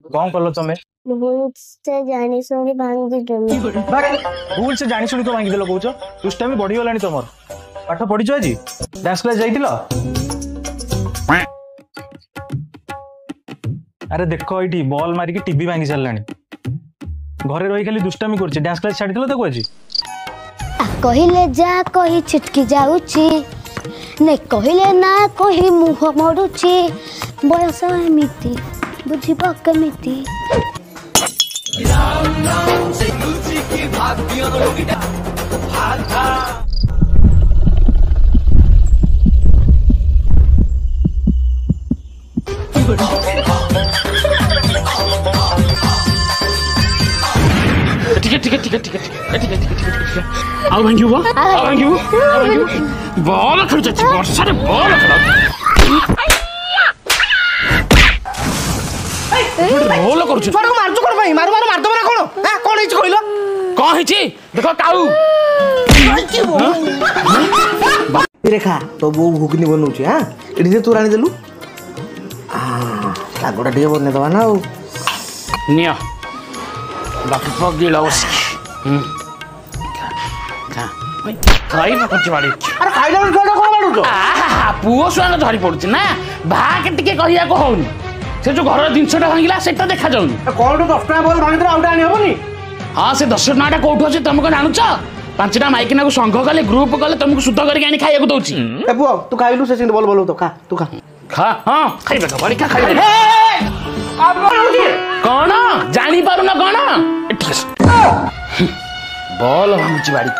कौन कल तुम्हें भूल से जानी सुनी भांगी देली भूल से जानी शुणी तो भांगी देल कौच दुष्टामी बढ़ी गलानी तुम पाठ पढ़ी आज डांस क्लास जाइल अरे देख ये बॉल मारिकी टीवी भांगी सारा घरे रही खाली दुष्टामी कर डांस क्लास छाड़ी तो आज कहले जा कही छिटकी जाऊची ने कहले ना कही मुह मोड़ुची बयस एमिति बुझिबा केमिति ଆଉ ଭାଙ୍ଗିବ ବଲ ଖେଳୁଛି ବର୍ଷାରେ ବଲ ଖେଳ ରୋଲ କରୁଛୁ ମାରୁଛୁ କଣ ପାଇଁ ମାରୁ ମାରୁ ମାରିଦବ ନା କଣ କଣ ହେଇଛି କହିଲ କଣ ହେଇଛି ଦେଖ କାଉ ରେଖା ତୋ ବୋଉ ଘୁଗୁନି ବନଉଛି ହଁ ଏଠି ଯେ ତୁ ଆଣିଦେଲୁ ଶାଗଟା ଟିକେ ବନେଇଦବା ନା ଆଉ ନିଅ ବାପ ଗିଳ ବସିକି ଖାଇବା କରୁଛି ବାଡ଼ି ଆରେ ଖାଇଲା ବେଳେ ଛୁଆଟା କଣ ବାଡ଼ୁଛ ପୁଅ ଛୁଆଙ୍କ ଧରି ପଡୁଛି ନା ଭାଗ ଟିକେ କହିବାକୁ ହଉନି ସେ ଯୋଉ ଘରର ଜିନିଷଟା ଭାଙ୍ଗିଲା ସେଟା ଦେଖାଯାଉନି କଣ 10 ଟଙ୍କା ବଲ ଭାଙ୍ଗିଦେଲେ ଆଉ ଆଣି ହବନି ହଁ ସେ 10 ଟଙ୍କାଟା କୋଉଠୁ ଅଛି ତମେ କଣ ଜାଣୁଛ 5ଟା ମାଇକିନାକୁ ସଂଘ କଲେ ଗ୍ରୁପ କଲେ ତମକୁ ସୁଧ କରିକି ଆଣି ଖାଇବାକୁ ଦଉଛି ଏ ପୁଅ ତୁ ଖାଇଲୁ ସେ ସେମିତି ବଲ ବଲ ତ ଖା ତୁ ଖା ଖା ହଁ ଖାଇବା ତ ବଳି ଖା ଖାଇବା କଣ ଜାଣି ପାରୁନ କଣ ବଲ ଭାଙ୍ଗୁଛି ବାଡ଼ି